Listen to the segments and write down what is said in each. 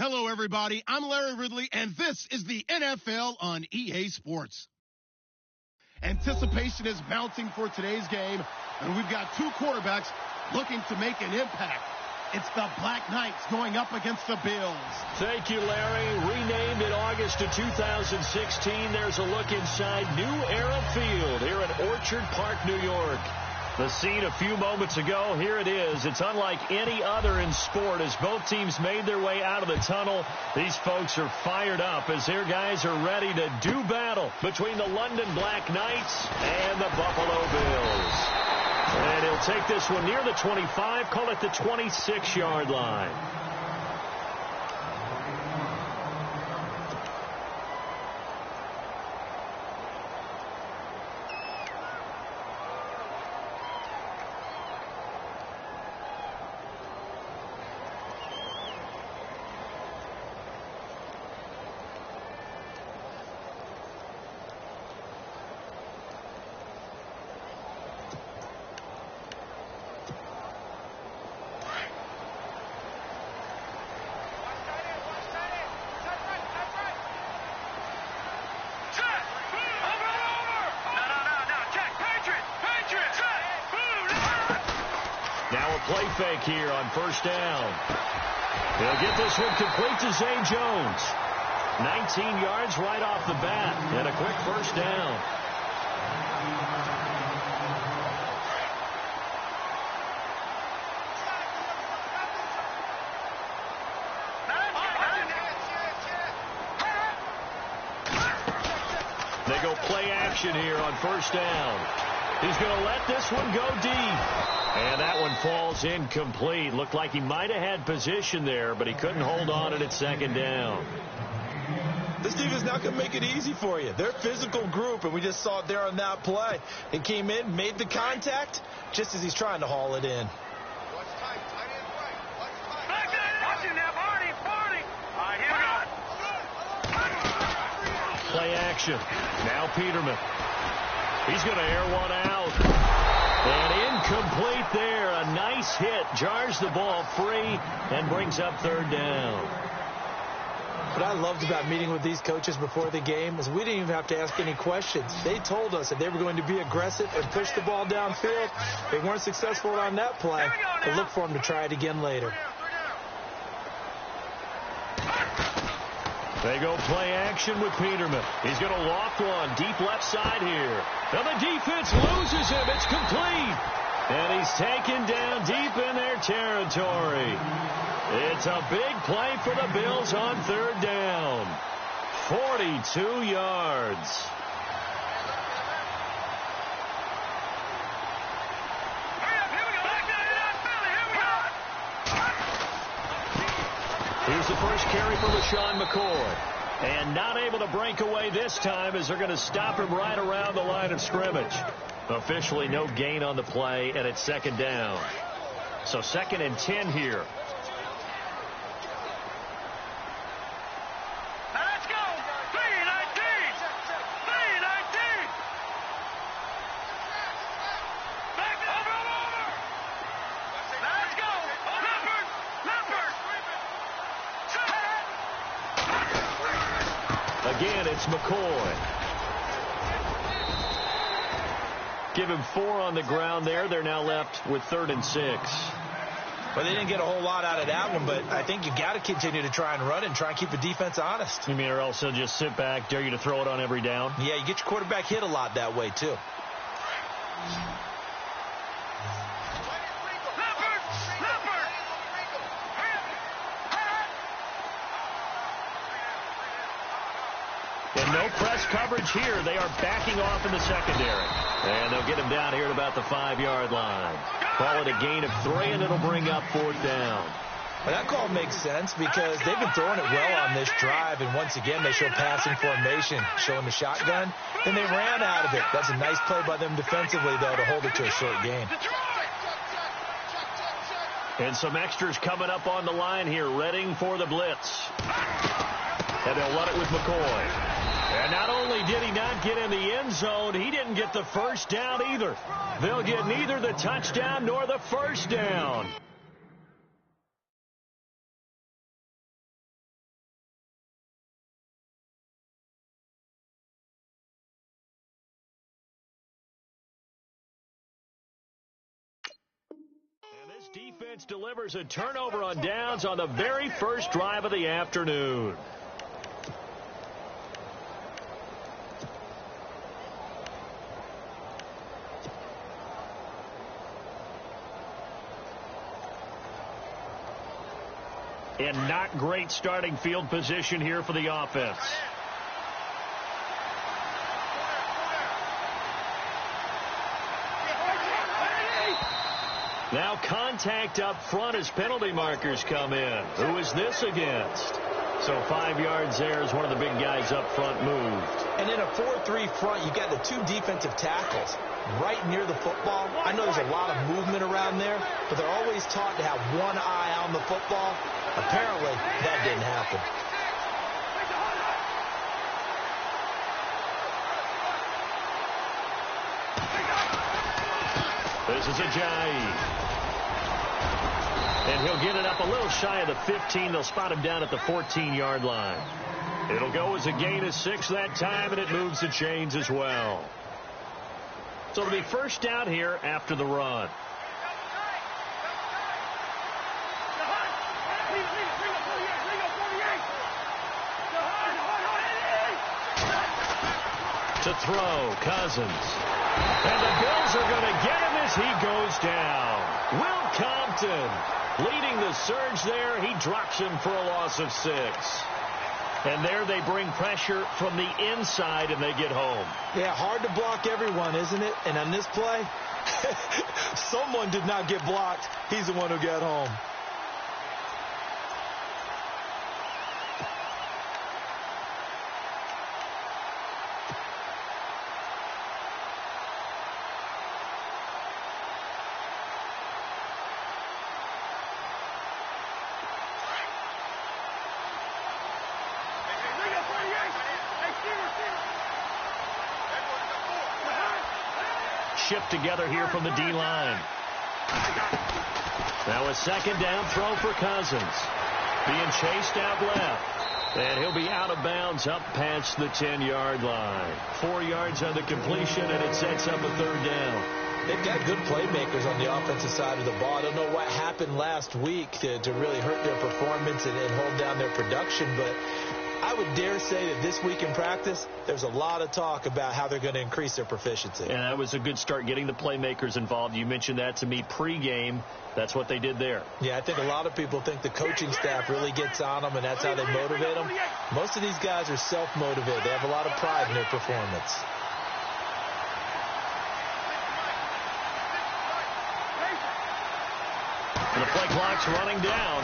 Hello, everybody. I'm Larry Ridley, and this is the NFL on EA Sports. Anticipation is mounting for today's game, and we've got two quarterbacks looking to make an impact. It's the Black Knights going up against the Bills. Thank you, Larry. Renamed in August of 2016, there's a look inside New Era Field here in Orchard Park, New York. The scene a few moments ago, here it is. It's unlike any other in sport as both teams made their way out of the tunnel. These folks are fired up as their guys are ready to do battle between the London Black Knights and the Buffalo Bills. And he'll take this one near the 25, call it the 26-yard line. Now a play fake here on first down. He'll get this one complete to Zay Jones. 19 yards right off the bat and a quick first down. They go play action here on first down. He's going to let this one go deep. And that one falls incomplete. Looked like he might have had position there, but he couldn't hold on at second down. This defense not going to make it easy for you. They're a physical group, and we just saw it there on that play. He came in, made the contact, just as he's trying to haul it in. Play action. Now Peterman. He's going to air one out. And incomplete there. A nice hit. Jars the ball free and brings up third down. What I loved about meeting with these coaches before the game is we didn't even have to ask any questions. They told us that they were going to be aggressive and push the ball downfield. They weren't successful on that play, but look for them to try it again later. They go play action with Peterman. He's going to loft one deep left side here. Now the defense loses him. It's complete. And he's taken down deep in their territory. It's a big play for the Bills on third down. 42 yards. Here's the first carry for LeSean McCoy. And not able to break away this time as they're going to stop him right around the line of scrimmage. Officially no gain on the play, and it's second down. So second and 10 here. Let's go! 319! 319! Back over! Let's go! Leopard! Again, it's McCoy. Give him 4 on the ground there. They're now left with 3rd and 6. Well, they didn't get a whole lot out of that one, but I think you got to continue to try and run and try and keep the defense honest. You mean, or else they'll just sit back, dare you to throw it on every down? Yeah, you get your quarterback hit a lot that way, too. And no press coverage here. They are backing off in the secondary. And they'll get him down here at about the 5-yard line. Call it a gain of 3, and it'll bring up 4th down. Well, that call makes sense because they've been throwing it well on this drive, and once again they show passing formation, showing the shotgun. Then they ran out of it. That's a nice play by them defensively, though, to hold it to a short gain. And some extras coming up on the line here, readying for the blitz. And they'll run it with McCoy. And not only did he not get in the end zone, he didn't get the first down either. They'll get neither the touchdown nor the first down. And this defense delivers a turnover on downs on the very first drive of the afternoon. And not great starting field position here for the offense. Now contact up front as penalty markers come in. Who is this against? So 5 yards there as one of the big guys up front moved. And in a 4-3 front, you got the 2 defensive tackles right near the football. I know there's a lot of movement around there, but they're always taught to have one eye on the football. Apparently, that didn't happen. This is Ajayi. And he'll get it up a little shy of the 15. They'll spot him down at the 14-yard line. It'll go as a gain of 6 that time, and it moves the chains as well. So it'll be first down here after the run. To throw, Cousins. And the Bills are going to get him as he goes down. Will Compton leading the surge there. He drops him for a loss of 6. And there they bring pressure from the inside, and they get home. Yeah, hard to block everyone, isn't it? And on this play, someone did not get blocked. He's the one who got home. Shift together here from the D-line. Now a second down throw for Cousins. Being chased out left. And he'll be out of bounds up past the 10-yard line. 4 yards on the completion, and it sets up a third down. They've got good playmakers on the offensive side of the ball. I don't know what happened last week to really hurt their performance and hold down their production, but I would dare say that this week in practice, there's a lot of talk about how they're going to increase their proficiency. And that was a good start, getting the playmakers involved. You mentioned that to me pregame. That's what they did there. Yeah, I think a lot of people think the coaching staff really gets on them, and that's how they motivate them. Most of these guys are self-motivated. They have a lot of pride in their performance. And the play clock's running down.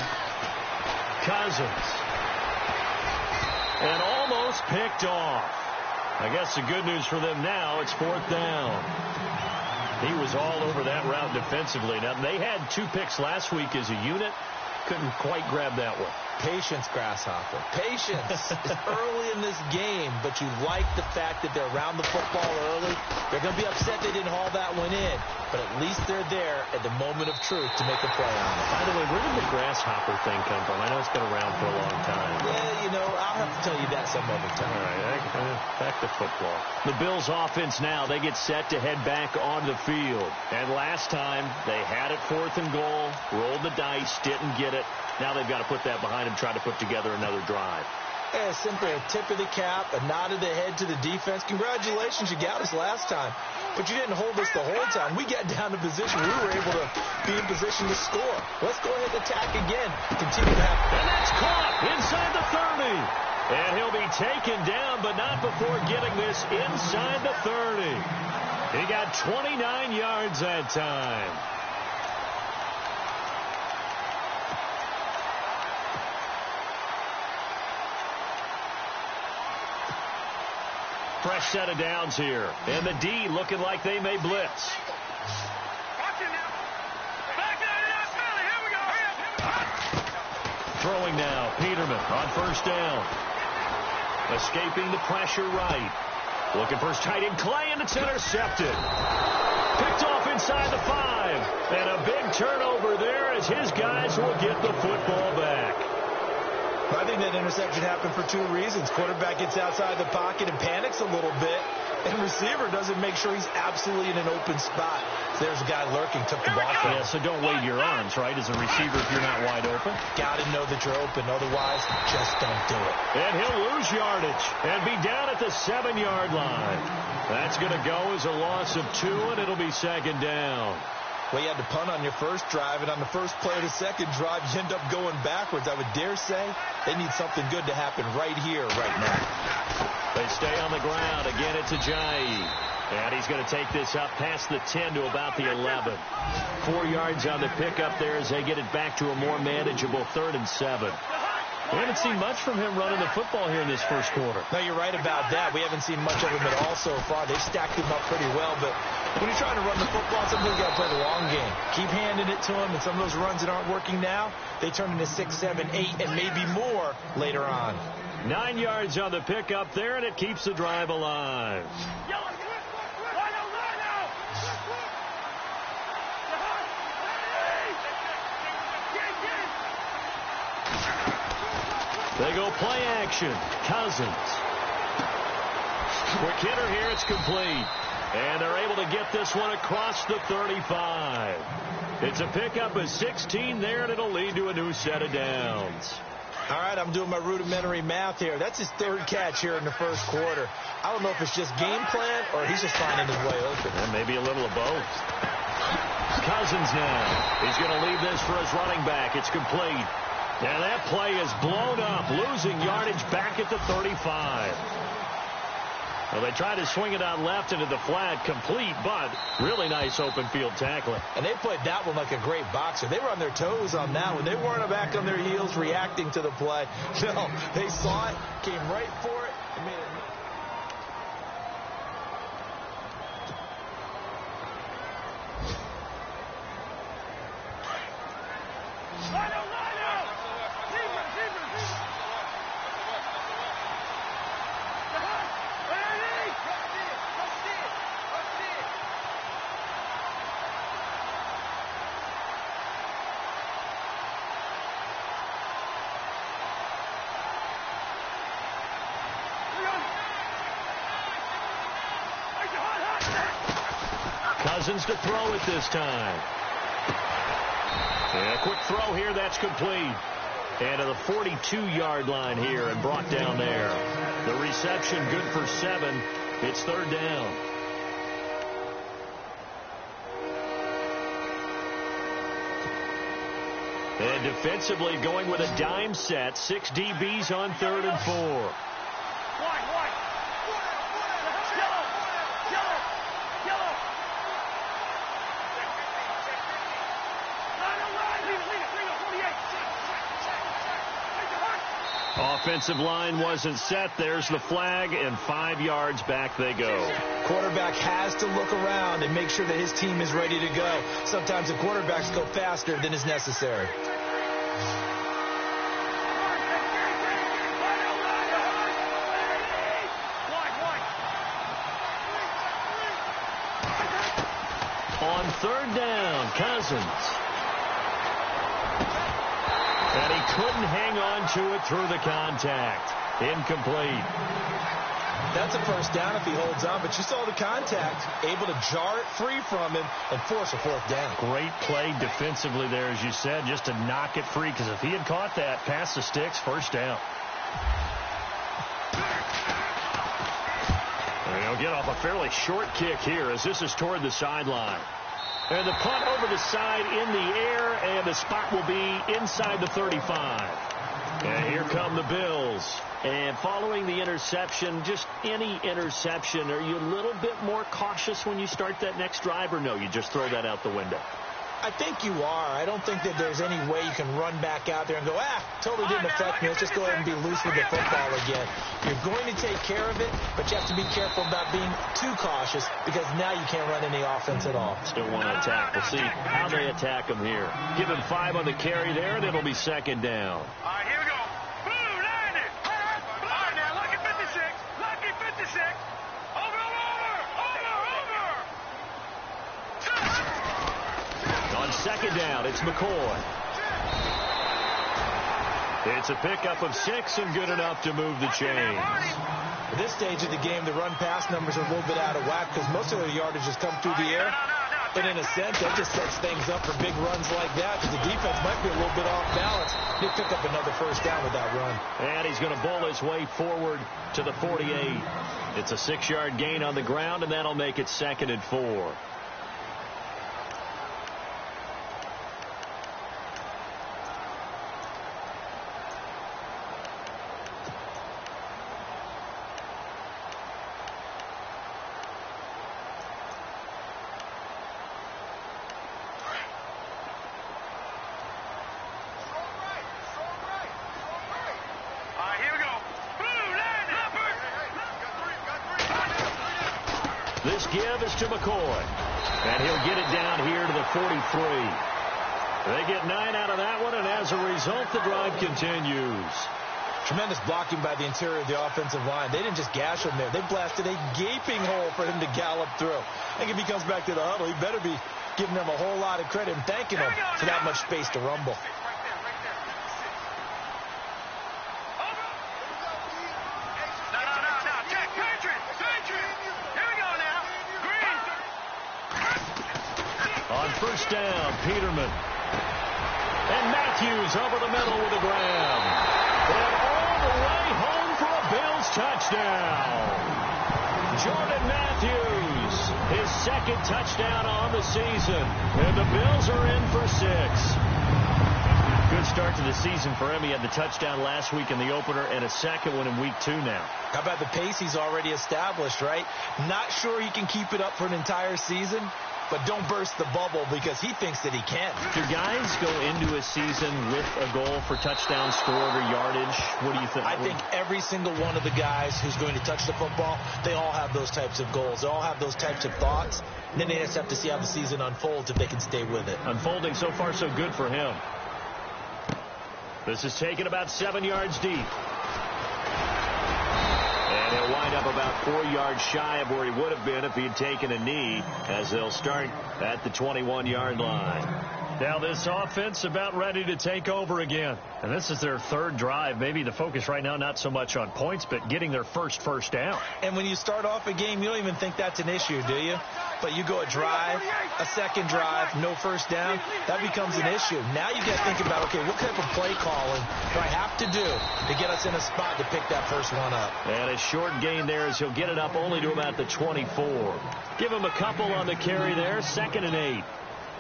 Cousins. And almost picked off. I guess the good news for them now, it's 4th down. He was all over that route defensively. Now, they had 2 picks last week as a unit. Couldn't quite grab that one. Patience, Grasshopper. Patience. It's early in this game, but you like the fact that they're around the football early. They're going to be upset they didn't haul that one in, but at least they're there at the moment of truth to make a play on it. By the way, where did the Grasshopper thing come from? I know it's been around for a long time. Yeah, you know, I'll have to tell you that some other time. All right, back to football. The Bills offense now, they get set to head back on the field. And last time, they had it 4th and goal, rolled the dice, didn't get it. Now they've got to put that behind them, try to put together another drive. Yeah, simply a tip of the cap, a nod of the head to the defense. Congratulations, you got us last time. But you didn't hold us the whole time. We got down to position. We were able to be in position to score. Let's go ahead and attack again. Continue to have... And that's caught inside the 30. And he'll be taken down, but not before getting this inside the 30. He got 29 yards that time. Fresh set of downs here. And the D looking like they may blitz. Throwing now, Peterman on first down. Escaping the pressure right. Looking for his tight end, Clay, and it's intercepted. Picked off inside the 5. And a big turnover there as his guys will get the football back. I think that interception happened for two reasons. Quarterback gets outside the pocket and panics a little bit, and receiver doesn't make sure he's absolutely in an open spot. So there's a guy lurking, took the ball from him. Yeah, so don't wave your arms, right, as a receiver if you're not wide open. Got to know that you're open. Otherwise, just don't do it. And he'll lose yardage and be down at the 7-yard line. That's going to go as a loss of 2, and it'll be second down. Well, you had to punt on your first drive, and on the first play of the second drive, you end up going backwards. I would dare say they need something good to happen right here, right now. They stay on the ground. Again, it's Ajayi. And he's going to take this up past the 10 to about the 11. 4 yards on the pickup there as they get it back to a more manageable 3rd and 7. We haven't seen much from him running the football here in this first quarter. No, you're right about that. We haven't seen much of him at all so far. They've stacked him up pretty well, but when you're trying to run the football, sometimes you got to play the long game. Keep handing it to him, and some of those runs that aren't working now, they turn into 6, 7, 8, and maybe more later on. 9 yards on the pickup there, and it keeps the drive alive. They go play action. Cousins. Quick hitter here. It's complete. And they're able to get this one across the 35. It's a pickup of 16 there, and it'll lead to a new set of downs. All right, I'm doing my rudimentary math here. That's his 3rd catch here in the first quarter. I don't know if it's just game plan or he's just finding his way open. And maybe a little of both. Cousins now. He's going to leave this for his running back. It's complete. And that play is blown up, losing yardage back at the 35. Well, they tried to swing it out left into the flat, complete, but really nice open field tackling. And they played that one like a great boxer. They were on their toes on that one. They weren't back on their heels reacting to the play. No, they saw it, came right for it, and made it. Cousins to throw it this time. And a quick throw here, that's complete. And to the 42-yard line here and brought down there. The reception good for 7. It's 3rd down. And defensively going with a dime set. 6 DBs on 3rd and 4. Offensive line wasn't set. There's the flag, and 5 yards back they go. Quarterback has to look around and make sure that his team is ready to go. Sometimes the quarterbacks go faster than is necessary. On 3rd down, Cousins. And he couldn't hang on to it through the contact. Incomplete. That's a first down if he holds on, but you saw the contact, able to jar it free from him and force a 4th down. Great play defensively there, as you said, just to knock it free, because if he had caught that, past the sticks, 1st down. And he'll get off a fairly short kick here as this is toward the sideline. And the punt over the side in the air, and the spot will be inside the 35. And here come the Bills. And following the interception, just any interception, are you a little bit more cautious when you start that next drive, or no, you just throw that out the window? I think you are. I don't think that there's any way you can run back out there and go, totally didn't affect me. Let's just go ahead and be loose with the football again. You're going to take care of it, but you have to be careful about being too cautious because now you can't run any offense at all. Still want to attack. We'll see how they attack him here. Give him 5 on the carry there, and it'll be 2nd down. All right, here we go. Blue, line it. All right, now, lucky 56. Lucky 56. Over. On 2nd down, it's McCoy. It's a pickup of 6 and good enough to move the chains. At this stage of the game, the run-pass numbers are a little bit out of whack because most of their yardage has come through the air. But in a sense, that just sets things up for big runs like that because the defense might be a little bit off balance. He'll pick up another first down with that run. And he's going to bowl his way forward to the 48. It's a 6-yard gain on the ground, and that'll make it 2nd and 4. This give is to McCoy, and he'll get it down here to the 43. They get 9 out of that one, and as a result, the drive continues. Tremendous blocking by the interior of the offensive line. They didn't just gash him there. They blasted a gaping hole for him to gallop through. I think if he comes back to the huddle, he better be giving them a whole lot of credit and thanking them for that much space to rumble. First down, Peterman. And Matthews over the middle with a grab. And all the way home for a Bills touchdown. Jordan Matthews, his 2nd touchdown on the season. And the Bills are in for 6. Good start to the season for him. He had the touchdown last week in the opener and a 2nd one in week 2 now. How about the pace he's already established, right? Not sure he can keep it up for an entire season, but don't burst the bubble because he thinks that he can. Do guys go into a season with a goal for touchdown scored or yardage? What do you think? I think every single one of the guys who's going to touch the football, they all have those types of goals. They all have those types of thoughts. And then they just have to see how the season unfolds if they can stay with it. Unfolding so far so good for him. This is taken about 7 yards deep. And he'll wind up about 4 yards shy of where he would have been if he had taken a knee, as they'll start at the 21-yard line. Now this offense about ready to take over again. And this is their 3rd drive. Maybe the focus right now not so much on points, but getting their first down. And when you start off a game, you don't even think that's an issue, do you? But you go a drive, a 2nd drive, no first down, that becomes an issue. Now you got to think about, okay, what type of play calling do I have to do to get us in a spot to pick that first one up? And a short gain there as he'll get it up only to about the 24. Give him a couple on the carry there, 2nd and 8.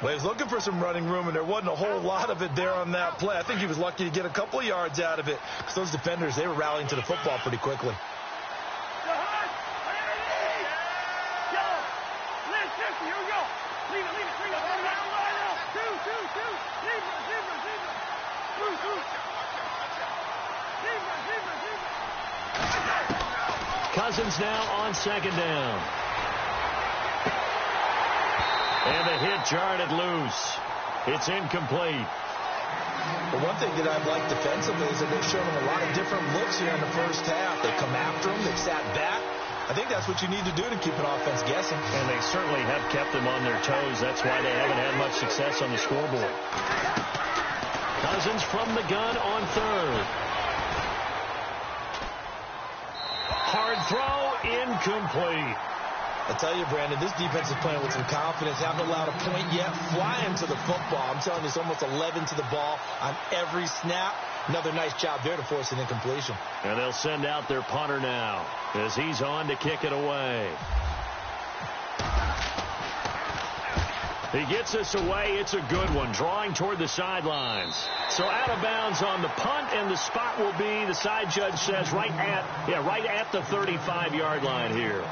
Well, he was looking for some running room, and there wasn't a whole lot of it there on that play. I think he was lucky to get a couple of yards out of it because those defenders, they were rallying to the football pretty quickly. Cousins now on 2nd down. And the hit jarred it loose. It's incomplete. But one thing that I've liked defensively is that they've shown them a lot of different looks here in the first half. They come after them. They've sat back. I think that's what you need to do to keep an offense guessing. And they certainly have kept them on their toes. That's why they haven't had much success on the scoreboard. Cousins from the gun on 3rd. Hard throw, incomplete. I tell you, Brandon, this defense is playing with some confidence. Haven't allowed a point yet. Flying to the football. I'm telling you, it's almost 11 to the ball on every snap. Another nice job there to force an incompletion. And they'll send out their punter now as he's on to kick it away. He gets us away. It's a good one, drawing toward the sidelines. So out of bounds on the punt, and the spot will be, the side judge says, right at the 35-yard line here.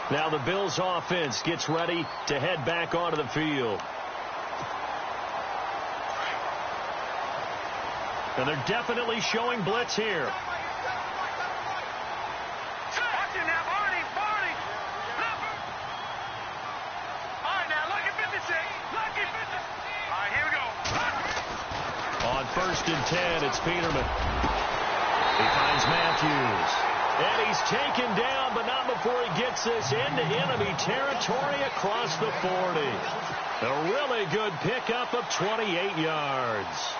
Now the Bills offense gets ready to head back onto the field. And they're definitely showing blitz here. On 1st and 10, it's Peterman. He finds Matthews. And he's taken down, but not before he gets this into enemy territory across the 40. A really good pickup of 28 yards.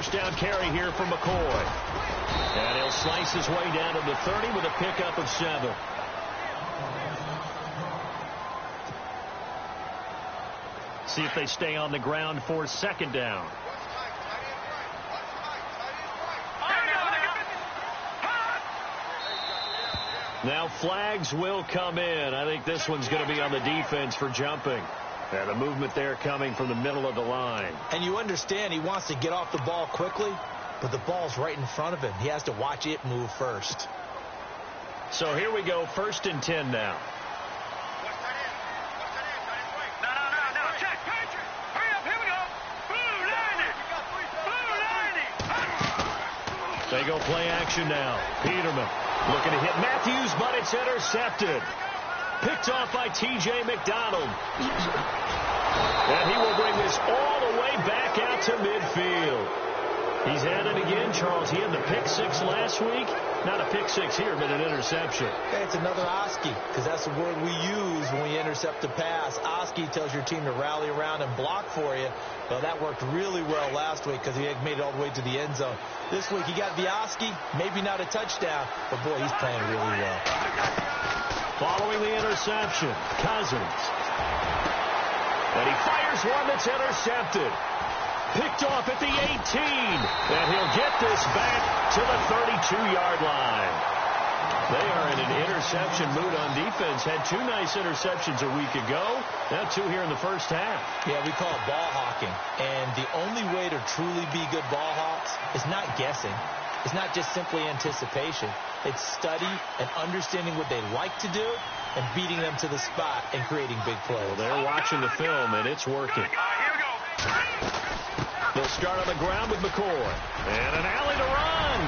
first down carry here for McCoy. And he'll slice his way down to the 30 with a pickup of 7. See if they stay on the ground for second down. Now flags will come in. I think this one's going to be on the defense for jumping. And the movement there coming from the middle of the line. And you understand he wants to get off the ball quickly, but the ball's right in front of him. He has to watch it move first. So here we go, 1st and 10 now. No, check. Hurry up, here we go. Blue 90. They go play action now. Peterman looking to hit Matthews, but it's intercepted. Picked off by T.J. McDonald. And he will bring this all the way back out to midfield. He's had it again, Charles. He had the pick 6 last week. Not a pick 6 here, but an interception. Hey, it's another Oski, because that's the word we use when we intercept a pass. Oski tells your team to rally around and block for you. Well, that worked really well last week because he had made it all the way to the end zone. This week he got the Oski, maybe not a touchdown, but boy, he's playing really well. Following the interception, Cousins. And he fires one that's intercepted. Picked off at the 18. And he'll get this back to the 32-yard line. They are in an interception mood on defense. Had 2 nice interceptions a week ago. Now 2 here in the first half. Yeah, we call it ball hawking. And the only way to truly be good ball hawks is not guessing. It's not just simply anticipation. It's study and understanding what they like to do and beating them to the spot and creating big plays. Well, they're watching the film, and it's working. Here we go. They'll start on the ground with McCoy. And an alley to run.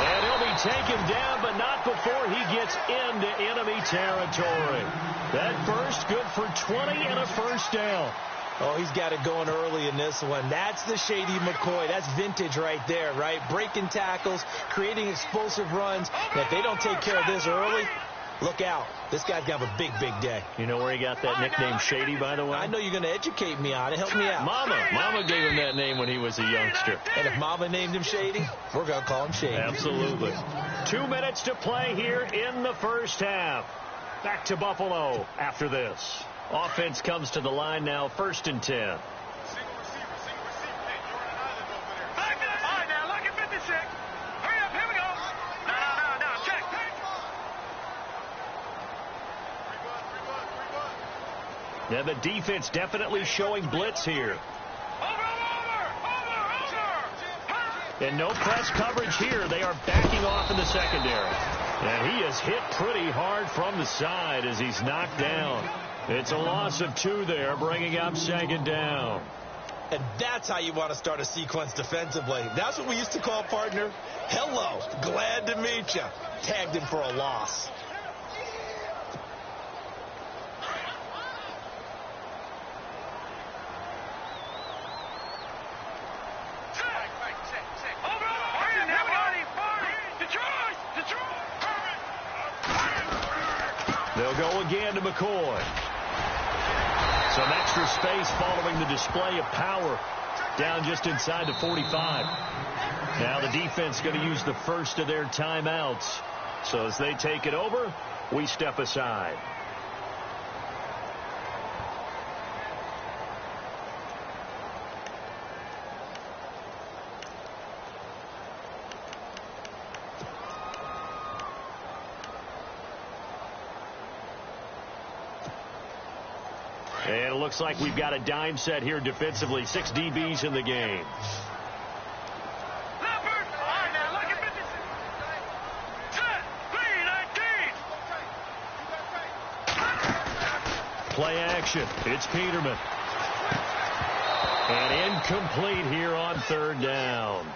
And he'll be taken down, but not before he gets into enemy territory. That first, good for 20 and a first down. Oh, he's got it going early in this one. That's the Shady McCoy. That's vintage right there, right? Breaking tackles, creating explosive runs. And if they don't take care of this early, look out. This guy's going to have a big, big day. You know where he got that nickname Shady, by the way? I know you're going to educate me on it. Help me out. Mama gave him that name when he was a youngster. And if Mama named him Shady, we're going to call him Shady. Absolutely. 2 minutes to play here in the first half. Back to Buffalo after this. Offense comes to the line now, 1st and 10. All right, now, look at 56. Hurry up, here we go. No, check. Now the defense definitely showing blitz here. Over. And no press coverage here. They are backing off in the secondary. And he is hit pretty hard from the side as he's knocked down. It's a loss of 2 there, bringing up 2nd down. And that's how you want to start a sequence defensively. That's what we used to call, partner, hello, glad to meet you. Tagged him for a loss. They'll go again to McCoy. Some extra space following the display of power down just inside the 45. Now the defense going to use the first of their timeouts. So as they take it over, we step aside. And it looks like we've got a dime set here defensively. 6 DBs in the game. Play action. It's Peterman. And incomplete here on 3rd down.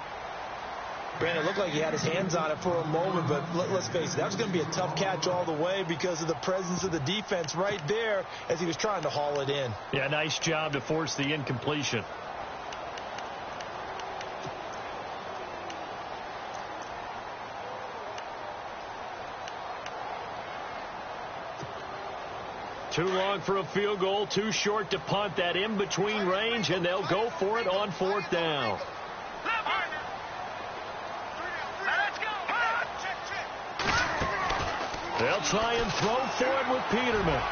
Brandon, it looked like he had his hands on it for a moment, but let's face it, that was going to be a tough catch all the way because of the presence of the defense right there as he was trying to haul it in. Yeah, nice job to force the incompletion. Too long for a field goal, too short to punt. That in-between range, and they'll go for it on 4th down. They'll try and throw for it with Peterman.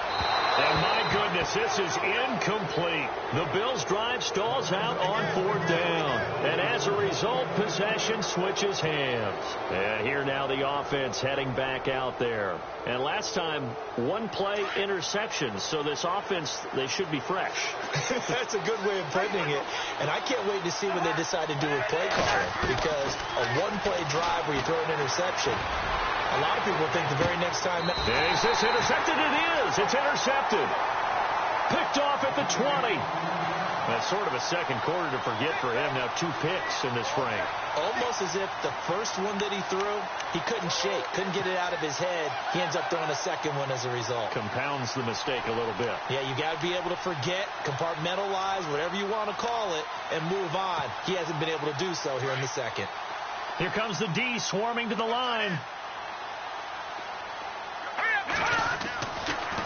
And my goodness, this is incomplete. The Bills' drive stalls out on 4th down. And as a result, possession switches hands. And here now the offense heading back out there. And last time, one-play interceptions. So this offense, they should be fresh. That's a good way of putting it. And I can't wait to see what they decide to do with play calling. Because a one-play drive where you throw an interception, a lot of people think the very next time. Is this intercepted? It is. It's intercepted. Picked off at the 20. That's sort of a second quarter to forget for him. Now 2 picks in this frame. Almost as if the first one that he threw, he couldn't shake, couldn't get it out of his head. He ends up throwing a second one as a result. Compounds the mistake a little bit. Yeah, you got to be able to forget, compartmentalize, whatever you want to call it, and move on. He hasn't been able to do so here in the second. Here comes the D swarming to the line.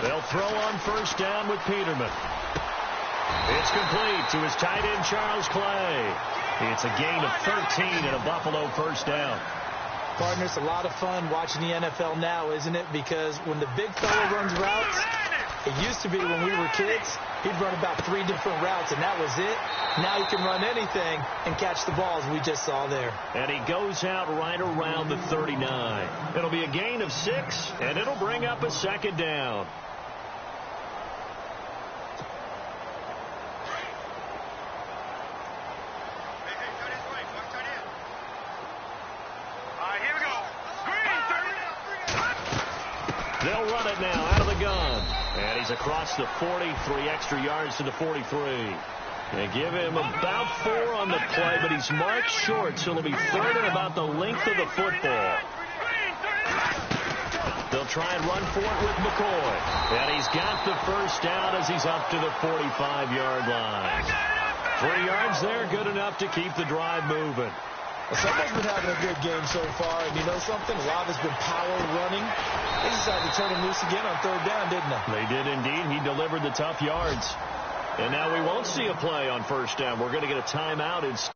They'll throw on 1st down with Peterman. It's complete to his tight end, Charles Clay. It's a gain of 13 and a Buffalo 1st down. Partner, it's a lot of fun watching the NFL now, isn't it? Because when the big fella runs routes, it used to be when we were kids, he'd run about 3 different routes, and that was it. Now he can run anything and catch the balls we just saw there. And he goes out right around the 39. It'll be a gain of 6, and it'll bring up a 2nd down. They'll run it now out of the gun. And he's across the 40, 3 extra yards to the 43. They give him about 4 on the play, but he's marked short, so it'll be 3rd and about the length of the football. They'll try and run for it with McCoy. And he's got the 1st down as he's up to the 45-yard line. 3 yards there, good enough to keep the drive moving. Well, someone's been having a good game so far, and you know something? A lot has been power running. They decided to turn him loose again on 3rd down, didn't they? They did indeed. He delivered the tough yards. And now we won't see a play on 1st down. We're going to get a timeout instead.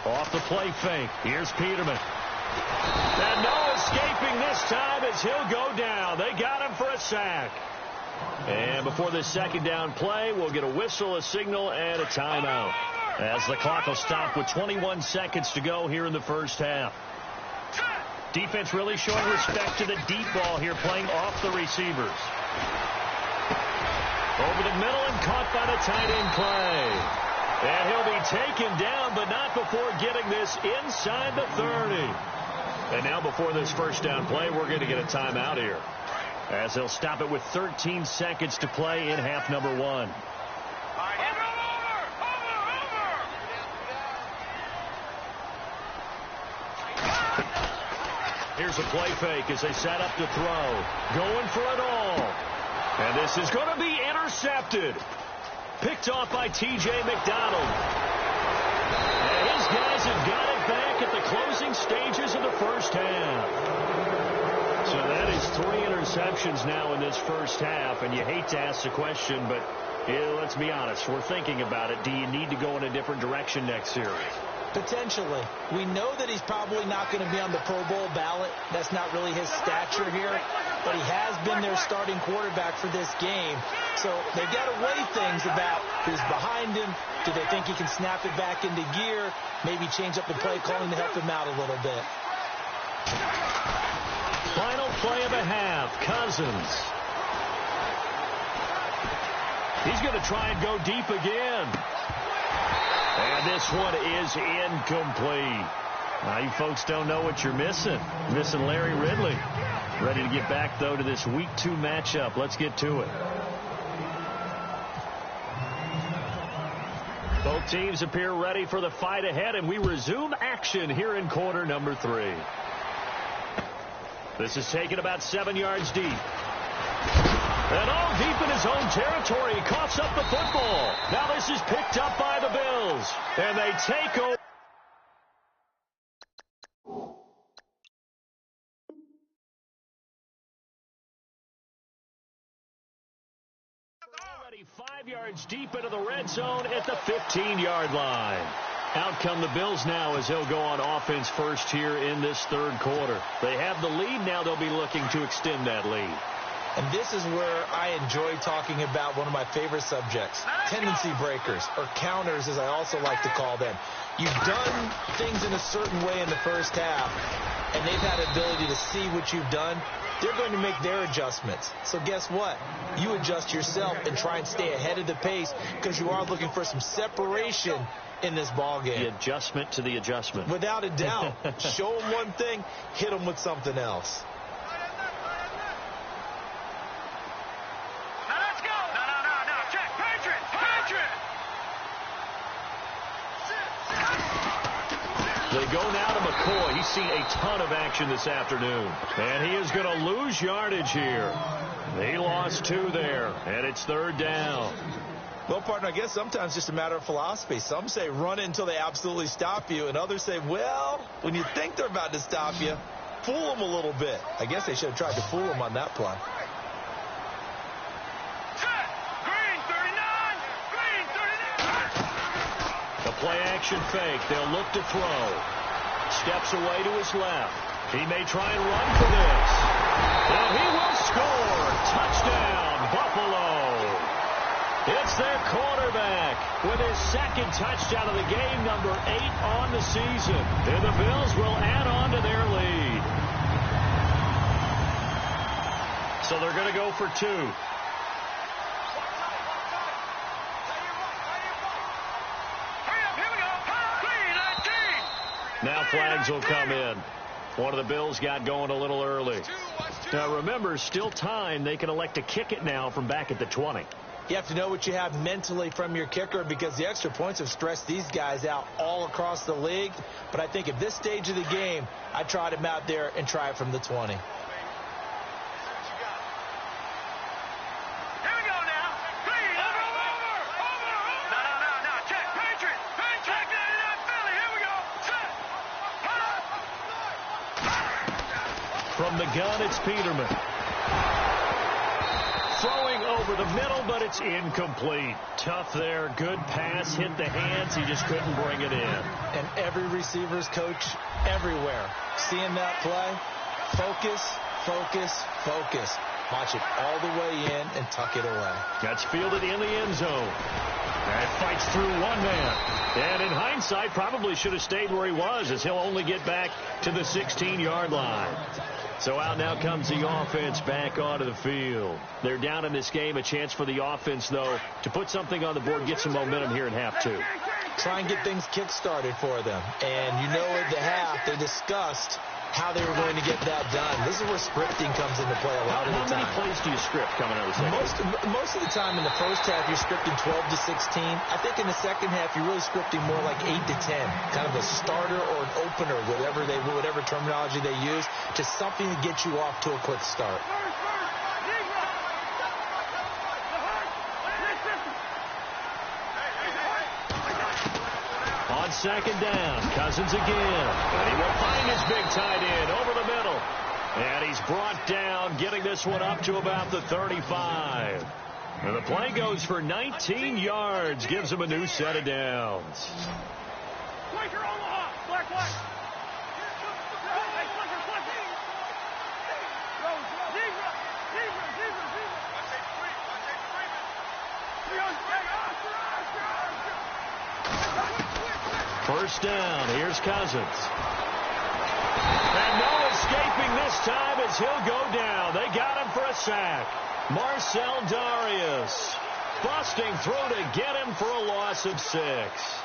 Off the play fake. Here's Peterman. And no escaping this time as he'll go down. They got him for a sack. And before this 2nd down play, we'll get a whistle, a signal, and a timeout. As the clock will stop with 21 seconds to go here in the 1st half. Defense really showing respect to the deep ball here, playing off the receivers. Over the middle and caught by the tight end Clay. And he'll be taken down, but not before getting this inside the 30. And now before this 1st down play, we're going to get a timeout here. As they'll stop it with 13 seconds to play in half number 1. Here's a play fake as they set up to throw. Going for it all. And this is going to be intercepted. Picked off by T.J. McDonald. And his guys have got it back at the closing stages of the 1st half. So that is 3 interceptions now in this 1st half. And you hate to ask the question, but let's be honest. We're thinking about it. Do you need to go in a different direction next series? Potentially. We know that he's probably not going to be on the Pro Bowl ballot. That's not really his stature here. But he has been their starting quarterback for this game. So they've got to weigh things about who's behind him. Do they think he can snap it back into gear? Maybe change up the play calling to help him out a little bit. Final play of the half. Cousins. He's going to try and go deep again. And this one is incomplete. Now, you folks don't know what you're missing. Missing Larry Ridley. Ready to get back, though, to this Week 2 matchup. Let's get to it. Both teams appear ready for the fight ahead, and we resume action here in quarter number 3. This is taken about 7 yards deep. And all deep in his own territory. He coughs up the football. Now this is picked up by the Bills. And they take over. Already 5 yards deep into the red zone at the 15-yard line. Out come the Bills now as they'll go on offense first here in this third quarter. They have the lead. Now they'll be looking to extend that lead. And this is where I enjoy talking about one of my favorite subjects, tendency breakers, or counters as I also like to call them. You've done things in a certain way in the first half, and they've had the ability to see what you've done. They're going to make their adjustments. So guess what? You adjust yourself and try and stay ahead of the pace because you are looking for some separation in this ball game. The adjustment to the adjustment. Without a doubt. Show them one thing, hit them with something else. Now let's go. No. Check. Patriot. They go now to McCoy. He's seen a ton of action this afternoon. And he is going to lose yardage here. He lost 2 there, and it's third down. Well, partner, I guess sometimes it's just a matter of philosophy. Some say run it until they absolutely stop you, and others say, well, when you think they're about to stop you, fool them a little bit. I guess they should have tried to fool them on that play. Green 39. The play-action fake. They'll look to throw. Steps away to his left. He may try and run for this. And he will score. Touchdown, Buffalo. It's their quarterback with his second touchdown of the game, number 8 on the season. And the Bills will add on to their lead. So they're going to go for 2. Now flags will come in. One of the Bills got going a little early. Now remember, still time. They can elect to kick it now from back at the 20. You have to know what you have mentally from your kicker because the extra points have stressed these guys out all across the league. But I think at this stage of the game, I tried him out there and try it from the 20. Here we go now. Green, over. No. Check. Patriot. Check 99 Philly. Here we go. Check. From the gun, it's Peterman. Throwing over the middle, but it's incomplete. Tough there. Good pass. Hit the hands. He just couldn't bring it in. And every receiver's coach everywhere. Seeing that play, focus. Watch it all the way in and tuck it away. That's fielded in the end zone. And fights through one man. And in hindsight, probably should have stayed where he was as he'll only get back to the 16-yard line. So out now comes the offense back onto the field. They're down in this game. A chance for the offense, though, to put something on the board, get some momentum here in half 2. Try and get things kick-started for them. And you know at the half, they discussed how they were going to get that done. This is where scripting comes into play a lot of the time. How many plays do you script coming out of the second? Most of the time in the first half, you're scripting 12 to 16. I think in the second half, you're really scripting more like 8 to 10. Kind of a starter or an opener, whatever terminology they use. Just something to get you off to a quick start. On second down, Cousins again. And he will find his big tight end over the middle. And he's brought down, getting this one up to about the 35. And the play goes for 19 yards, gives him a new set of downs. Quaker Omaha. Black. First down, here's Cousins. And no escaping this time as he'll go down. They got him for a sack. Marcell Dareus busting through to get him for a loss of 6.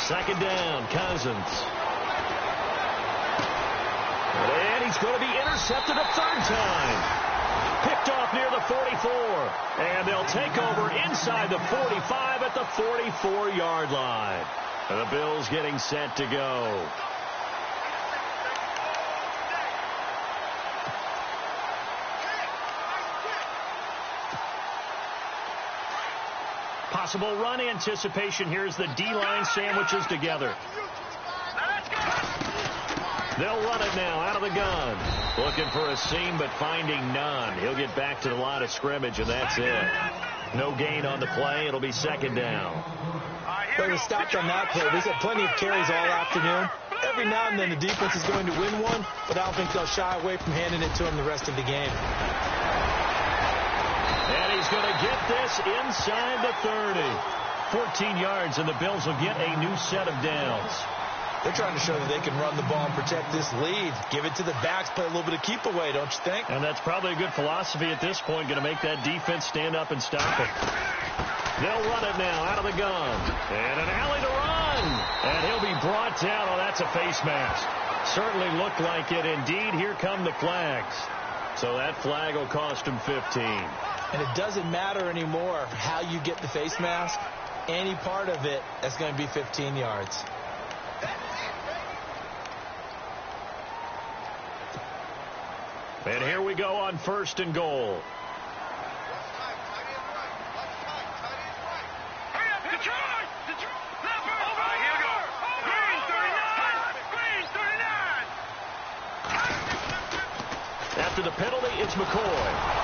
Second down, Cousins. And he's going to be intercepted a third time. Picked off near the 44. And they'll take over inside the 45 at the 44-yard line. And the Bills getting set to go. possible run anticipation here as the D-line sandwiches together. They'll run it now out of the gun. Looking for a seam, but finding none. He'll get back to the line of scrimmage, and that's it. No gain on the play. It'll be second down. They were stopped on that play. They've had plenty of carries all afternoon. Every now and then the defense is going to win one, but I don't think they'll shy away from handing it to him the rest of the game. And he's going to get this inside the 30. 14 yards, and the Bills will get a new set of downs. They're trying to show that they can run the ball and protect this lead. Give it to the backs, play a little bit of keep away, don't you think? And that's probably a good philosophy at this point, going to make that defense stand up and stop it. They'll run it now out of the gun. And an alley to run. And he'll be brought down. Oh, that's a face mask. Certainly looked like it. Indeed, here come the flags. So that flag will cost him 15. And it doesn't matter anymore how you get the face mask. Any part of it, that's going to be 15 yards. And here we go on 1st and goal. After the penalty, it's McCoy.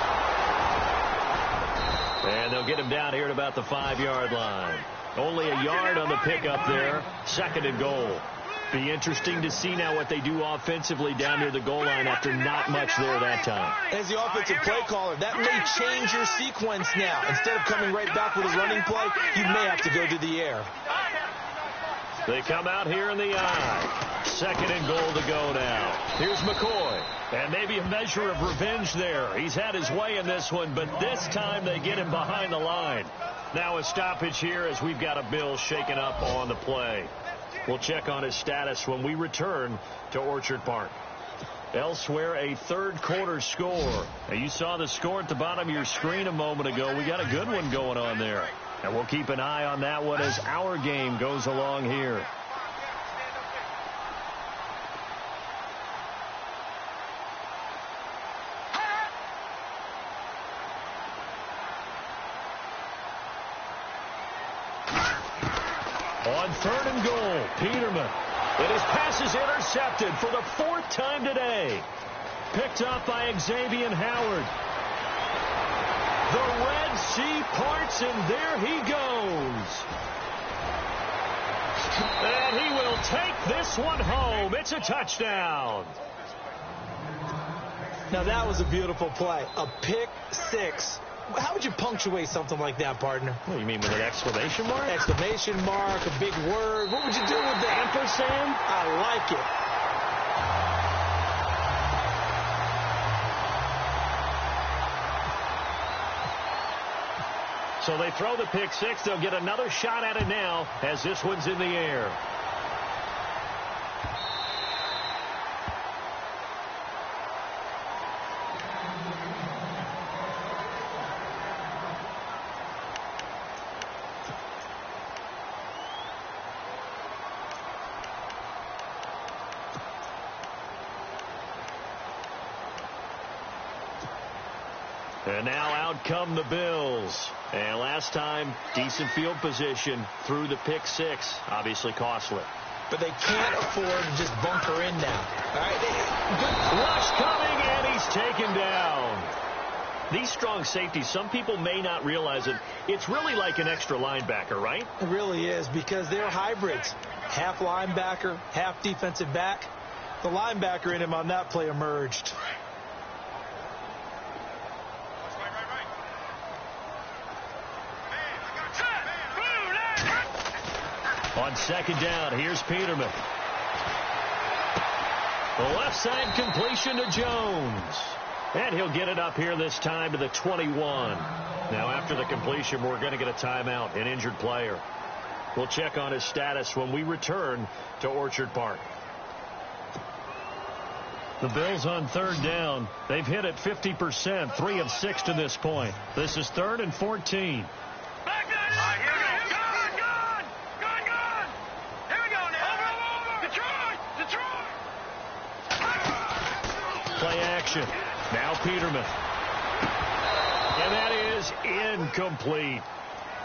And they'll get him down here at about the 5-yard line. Only a yard on the pickup there. 2nd and goal. Be interesting to see now what they do offensively down near the goal line after not much there that time. As the offensive play caller, that may change your sequence now. Instead of coming right back with a running play, you may have to go to the air. They come out here in the eye. 2nd and goal to go now. Here's McCoy. And maybe a measure of revenge there. He's had his way in this one, but this time they get him behind the line. Now a stoppage here as we've got a Bill shaken up on the play. We'll check on his status when we return to Orchard Park. Elsewhere, a third-quarter score. Now, you saw the score at the bottom of your screen a moment ago. We got a good one going on there. And we'll keep an eye on that one as our game goes along here. On 3rd and goal, Peterman. And his pass is intercepted for the 4th time today. Picked up by Xavier Howard. The Red Sea parts, and there he goes. And he will take this one home. It's a touchdown. Now, that was a beautiful play. A pick six. How would you punctuate something like that, partner? What do you mean, with an exclamation mark? Exclamation mark, a big word. What would you do with that? Ampersand? I like it. So they throw the pick six. They'll get another shot at it now as this one's in the air. And now out come the Bills. And last time, decent field position through the pick six. Obviously costly. But they can't afford to just bunker in now. All right, good rush coming, and he's taken down. These strong safeties, some people may not realize it. It's really like an extra linebacker, right? It really is, because they're hybrids. Half linebacker, half defensive back. The linebacker in him on that play emerged. On 2nd down, here's Peterman. The left side completion to Jones. And he'll get it up here this time to the 21. Now, after the completion, we're going to get a timeout, an injured player. We'll check on his status when we return to Orchard Park. The Bills on 3rd down. They've hit it 50%, 3 of 6 to this point. This is 3rd and 14. Play action. Now Peterman. And that is incomplete.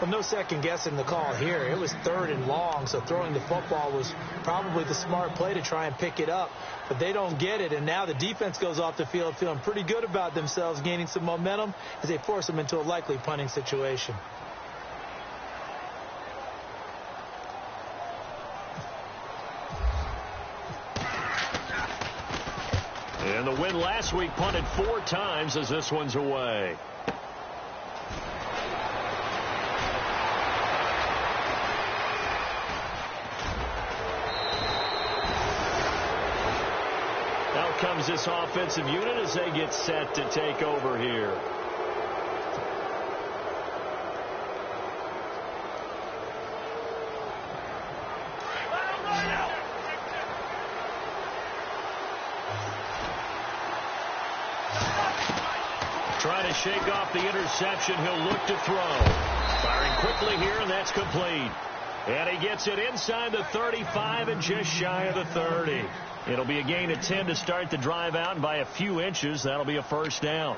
Well, no second guessing the call here. It was 3rd and long, so throwing the football was probably the smart play to try and pick it up. But they don't get it, and now the defense goes off the field feeling pretty good about themselves, gaining some momentum as they force them into a likely punting situation. And the win last week punted 4 times as this one's away. Out comes this offensive unit as they get set to take over here. Trying to shake off the interception. He'll look to throw. Firing quickly here, and that's complete. And he gets it inside the 35 and just shy of the 30. It'll be a gain of 10 to start the drive out, and by a few inches, that'll be a first down.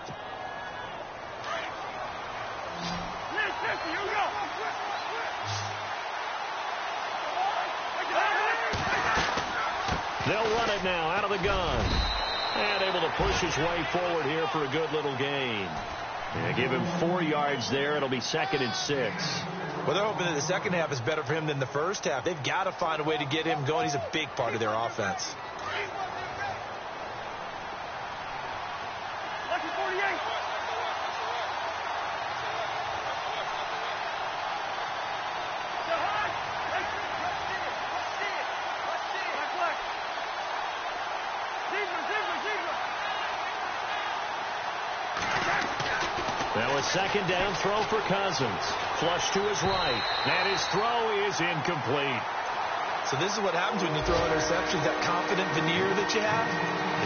They'll run it now out of the gun. And able to push his way forward here for a good little gain. Yeah, give him 4 yards there. It'll be 2nd and 6. Well, they're hoping that the second half is better for him than the first half. They've got to find a way to get him going. He's a big part of their offense. Lucky 48. Now a second down throw for Cousins. Flush to his right. And his throw is incomplete. So this is what happens when you throw interceptions. That confident veneer that you have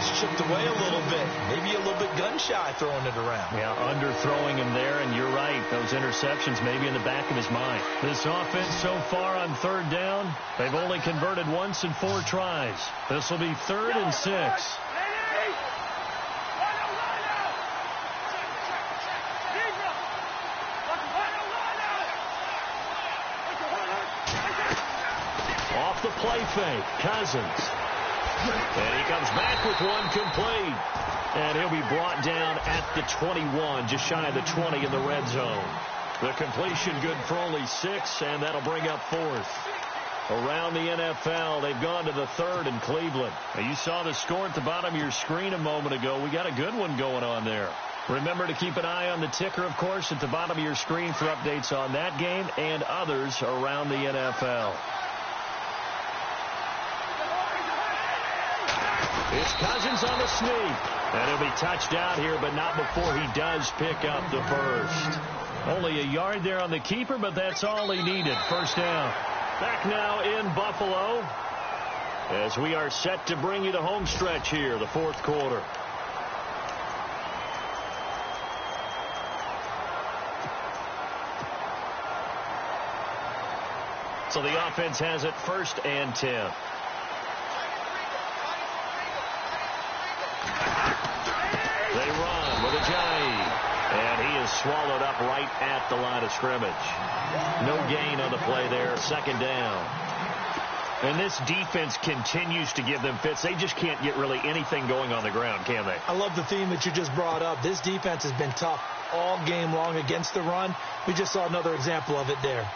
is chipped away a little bit. Maybe a little bit gun-shy throwing it around. Yeah, underthrowing him there, and you're right. Those interceptions may be in the back of his mind. This offense so far on 3rd down, they've only converted once in 4 tries. This will be 3rd and 6. Off the play fake, Cousins. And he comes back with one complete. And he'll be brought down at the 21, just shy of the 20 in the red zone. The completion good for only 6, and that'll bring up 4th. Around the NFL, they've gone to the 3rd in Cleveland. Now, you saw the score at the bottom of your screen a moment ago. We got a good one going on there. Remember to keep an eye on the ticker, of course, at the bottom of your screen for updates on that game and others around the NFL. It's Cousins on the sneak. And he'll be touched out here, but not before he does pick up the first. Only a yard there on the keeper, but that's all he needed. First down. Back now in Buffalo as we are set to bring you the home stretch here, the 4th quarter. So the offense has it 1st and 10. They run with Ajayi, and he is swallowed up right at the line of scrimmage. No gain on the play there, 2nd down. And this defense continues to give them fits. They just can't get really anything going on the ground, can they? I love the theme that you just brought up. This defense has been tough all game long against the run. We just saw another example of it there.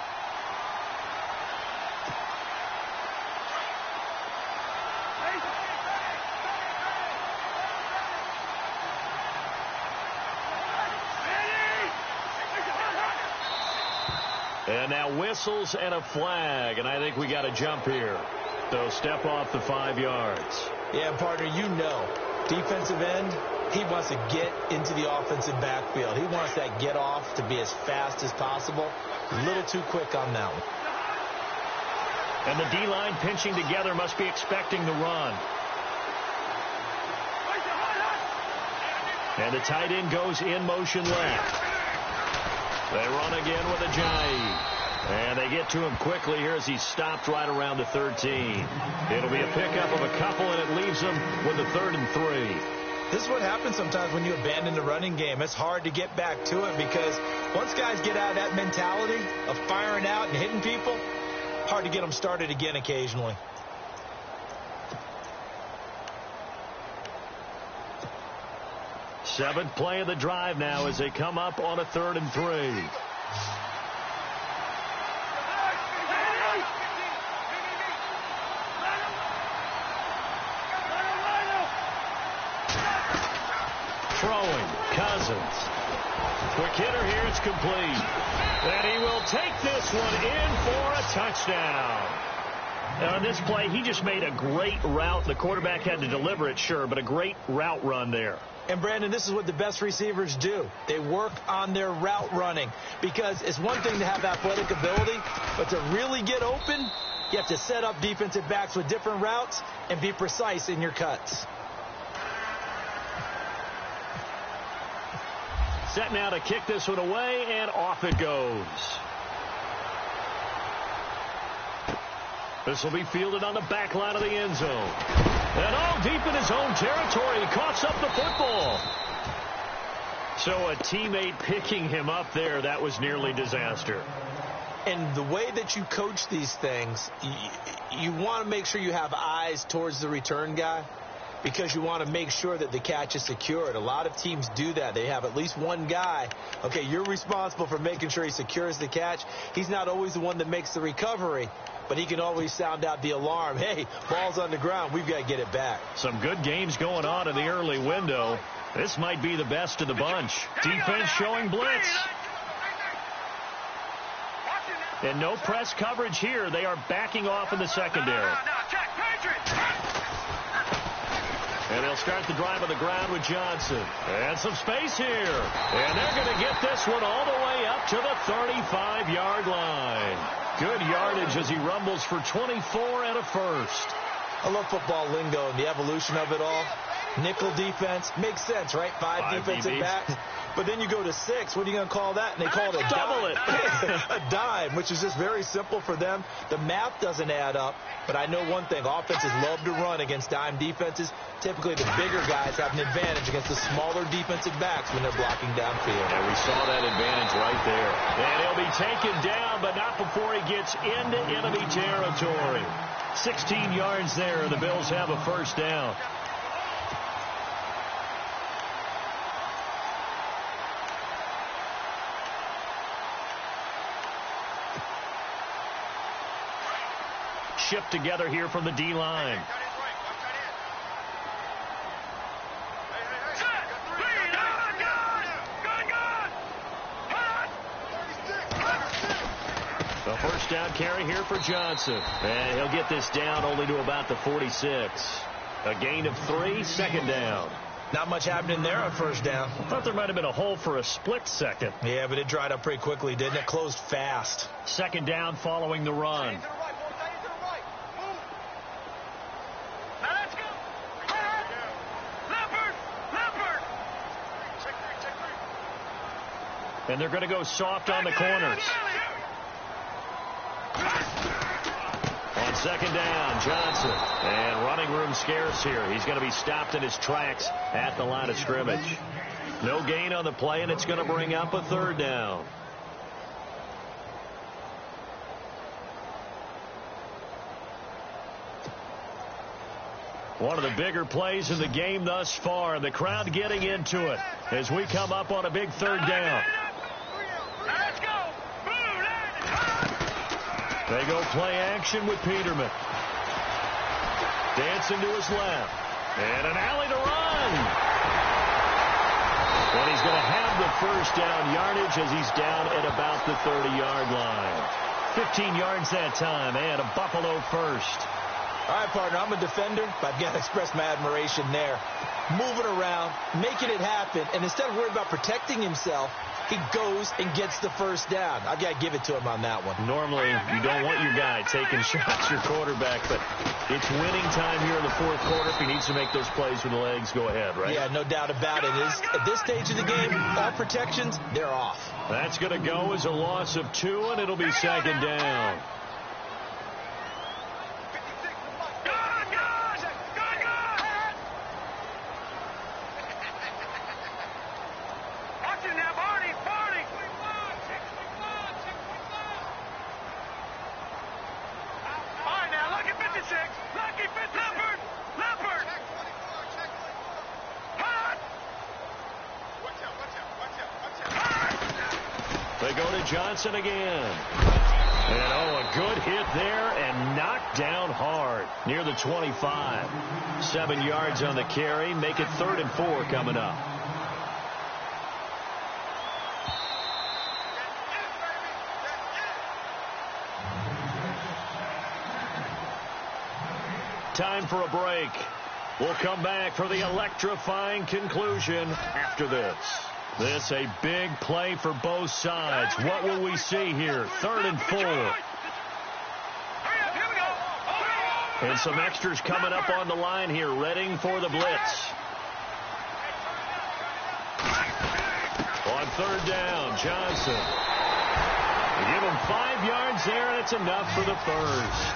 And now whistles and a flag, and I think we got to jump here. So step off the 5 yards. Yeah, partner, you know, defensive end, he wants to get into the offensive backfield. He wants that get off to be as fast as possible. A little too quick on that one. And the D-line pinching together must be expecting the run. And the tight end goes in motion left. They run again with Ajayi. And they get to him quickly here as he's stopped right around the 13. It'll be a pickup of a couple, and it leaves them with a 3rd and 3. This is what happens sometimes when you abandon the running game. It's hard to get back to it because once guys get out of that mentality of firing out and hitting people, hard to get them started again occasionally. Seventh play of the drive now as they come up on a 3rd and 3. Throwing, Cousins. Quick hitter here, it's complete. And he will take this one in for a touchdown. Now on this play, he just made a great route. The quarterback had to deliver it, sure, but a great route run there. And, Brandon, this is what the best receivers do. They work on their route running because it's one thing to have athletic ability, but to really get open, you have to set up defensive backs with different routes and be precise in your cuts. Set now to kick this one away, and off it goes. This will be fielded on the back line of the end zone. And all deep in his own territory, he coughs up the football. So a teammate picking him up there, that was nearly disaster. And the way that you coach these things, you want to make sure you have eyes towards the return guy because you want to make sure that the catch is secured. A lot of teams do that. They have at least one guy. Okay, you're responsible for making sure he secures the catch. He's not always the one that makes the recovery, but he can always sound out the alarm. Hey, ball's on the ground. We've got to get it back. Some good games going on in the early window. This might be the best of the bunch. Defense showing blitz. And no press coverage here. They are backing off in the secondary. And they'll start the drive on the ground with Johnson. And some space here. And they're going to get this one all the way up to the 35-yard line. Good yardage as he rumbles for 24 and a first. I love football lingo and the evolution of it all. Nickel defense makes sense, right? Five defensive backs. But then you go to 6. What are you going to call that? And they call it a double dime. A dime, which is just very simple for them. The math doesn't add up. But I know one thing. Offenses love to run against dime defenses. Typically, the bigger guys have an advantage against the smaller defensive backs when they're blocking downfield. And we saw that advantage right there. And he'll be taken down, but not before he gets into enemy territory. 16 yards there. The Bills have a first down. Shipped together here from the D-line. The first down carry here for Johnson. And he'll get this down only to about the 46. A gain of 3, second down. Not much happening there on first down. I thought there might have been a hole for a split second. Yeah, but it dried up pretty quickly, didn't it? Closed fast. Second down following the run. And they're going to go soft on the corners. On second down, Johnson. And running room scarce here. He's going to be stopped in his tracks at the line of scrimmage. No gain on the play, and it's going to bring up a third down. One of the bigger plays in the game thus far. The crowd getting into it as we come up on a big third down. They go play action with Peterman. Dancing to his left. And an alley to run. And he's going to have the first down yardage as he's down at about the 30-yard line. 15 yards that time and a Buffalo first. All right, partner, I'm a defender, but I've got to express my admiration there. Moving around, making it happen, and instead of worrying about protecting himself, he goes and gets the first down. I've got to give it to him on that one. Normally, you don't want your guy taking shots, your quarterback, but it's winning time here in the fourth quarter. If he needs to make those plays with the legs, go ahead, right? Yeah, no doubt about it. At this stage of the game, all protections, they're off. That's going to go as a loss of 2, and it'll be second down. Johnson again. And, a good hit there and knocked down hard near the 25. 7 yards on the carry. Make it 3rd and 4 coming up. Time for a break. We'll come back for the electrifying conclusion after this. This a big play for both sides. What will we see here? 3rd and 4. And some extras coming up on the line here, ready for the blitz. On 3rd down, Johnson. They give him 5 yards there, and it's enough for the first.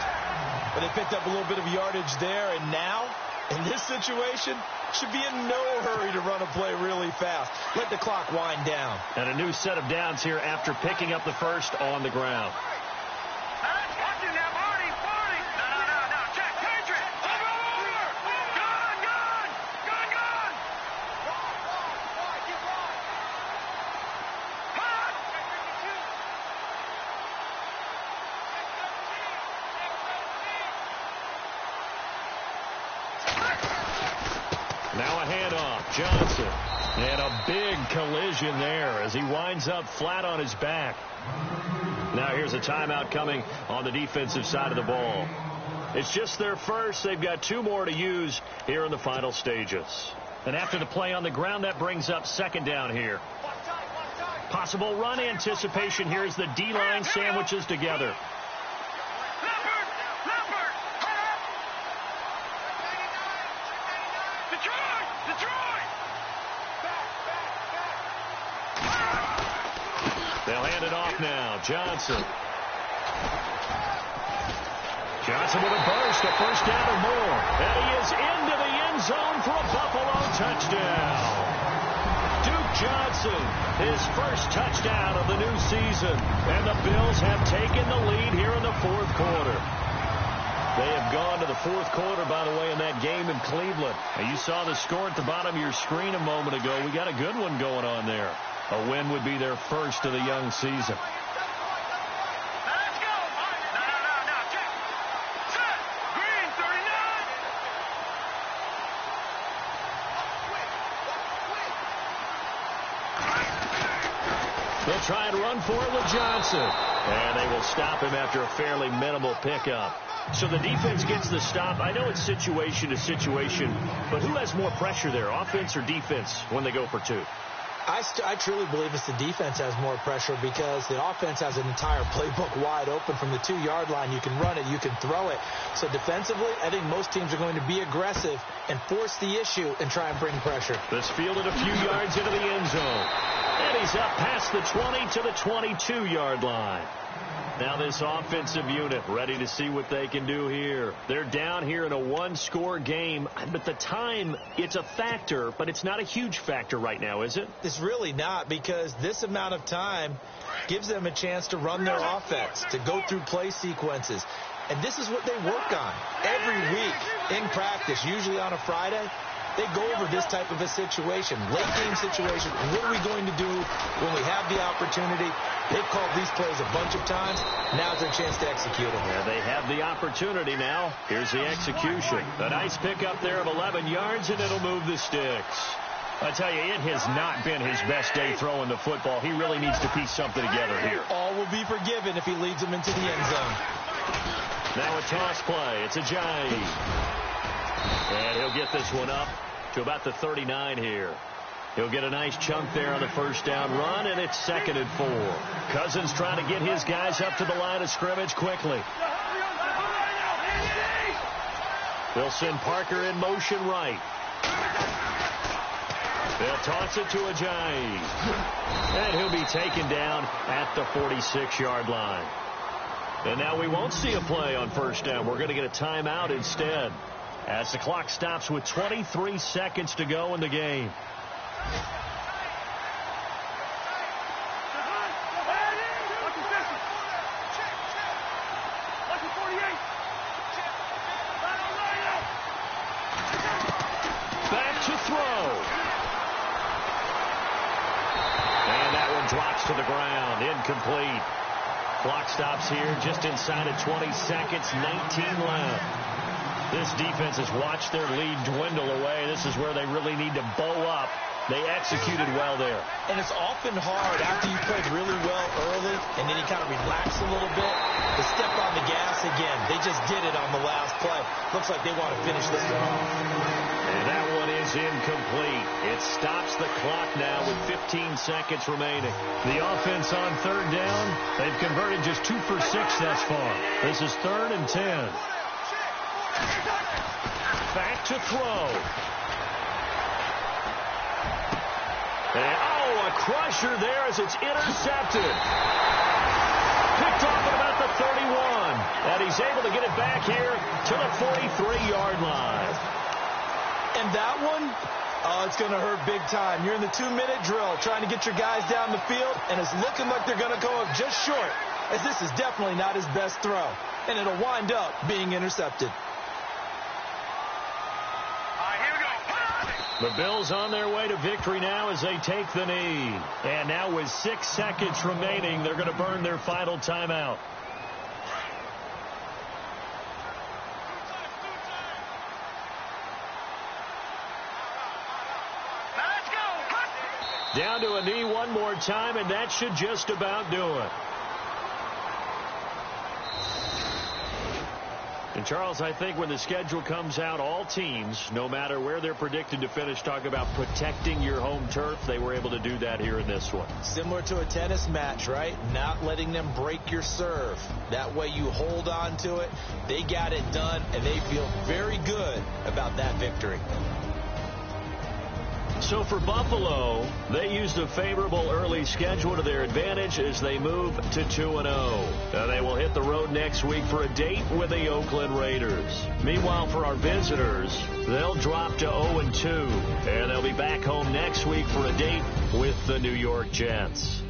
But they picked up a little bit of yardage there, and now, in this situation, should be in no hurry to run a play really fast. Let the clock wind down. And a new set of downs here after picking up the first on the ground. Now a handoff, Johnson. And a big collision there as he winds up flat on his back. Now here's a timeout coming on the defensive side of the ball. It's just their first. They've got 2 more to use here in the final stages. And after the play on the ground, that brings up 2nd down here. Possible run anticipation here as the D-line sandwiches together. They'll hand it off now. Johnson. Johnson with a burst, a first down or more. And he is into the end zone for a Buffalo touchdown. Duke Johnson, his first touchdown of the new season. And the Bills have taken the lead here in the 4th quarter. They have gone to the 4th quarter, by the way, in that game in Cleveland. And you saw the score at the bottom of your screen a moment ago. We got a good one going on there. A win would be their first of the young season. They'll try and run for it with Johnson. And they will stop him after a fairly minimal pickup. So the defense gets the stop. I know it's situation to situation, but who has more pressure there, offense or defense, when they go for 2? I truly believe it's the defense has more pressure because the offense has an entire playbook wide open from the 2-yard line. You can run it, you can throw it. So defensively, I think most teams are going to be aggressive and force the issue and try and bring pressure. This fielded a few yards into the end zone. And he's up past the 20 to the 22-yard line. Now this offensive unit ready to see what they can do here. They're down here in a 1-score game. But the time, it's a factor, but it's not a huge factor right now, is it? It's really not, because this amount of time gives them a chance to run their offense, to go through play sequences. And this is what they work on every week in practice, usually on a Friday. They go over this type of a situation, late game situation. What are we going to do when we have the opportunity? They've called these plays a bunch of times. Now's their chance to execute them. Yeah, they have the opportunity now. Here's the execution. A nice pickup there of 11 yards, and it'll move the sticks. I tell you, it has not been his best day throwing the football. He really needs to piece something together here. All will be forgiven if he leads them into the end zone. Now a toss play. It's Ajayi. And he'll get this one up to about the 39 here. He'll get a nice chunk there on the first down run, and it's 2nd and 4. Cousins trying to get his guys up to the line of scrimmage quickly. They'll send Parker in motion right. They'll toss it to Ajayi. And he'll be taken down at the 46-yard line. And now we won't see a play on first down. We're going to get a timeout instead, as the clock stops with 23 seconds to go in the game. Back to throw. And that one drops gets to the ground. Incomplete. Clock stops here just inside of 20 seconds. 19 left. This defense has watched their lead dwindle away. This is where they really need to bow up. They executed well there. And it's often hard after you played really well early and then you kind of relax a little bit to step on the gas again. They just did it on the last play. Looks like they want to finish this one off. And that one is incomplete. It stops the clock now with 15 seconds remaining. The offense on third down, they've converted just 2 for 6 thus far. This is 3rd and 10. Back to throw. And, a crusher there as it's intercepted. Picked off at about the 31. And he's able to get it back here to the 43-yard line. And that one, it's going to hurt big time. You're in the 2-minute drill trying to get your guys down the field, and it's looking like they're going to go up just short, as this is definitely not his best throw. And it'll wind up being intercepted. The Bills on their way to victory now as they take the knee. And now with 6 seconds remaining, they're going to burn their final timeout. Down to a knee one more time, and that should just about do it. And, Charles, I think when the schedule comes out, all teams, no matter where they're predicted to finish, talk about protecting your home turf. They were able to do that here in this one. Similar to a tennis match, right? Not letting them break your serve. That way you hold on to it. They got it done, and they feel very good about that victory. So for Buffalo, they used a favorable early schedule to their advantage as they move to 2-0. Now they will hit the road next week for a date with the Oakland Raiders. Meanwhile, for our visitors, they'll drop to 0-2, and they'll be back home next week for a date with the New York Jets.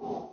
you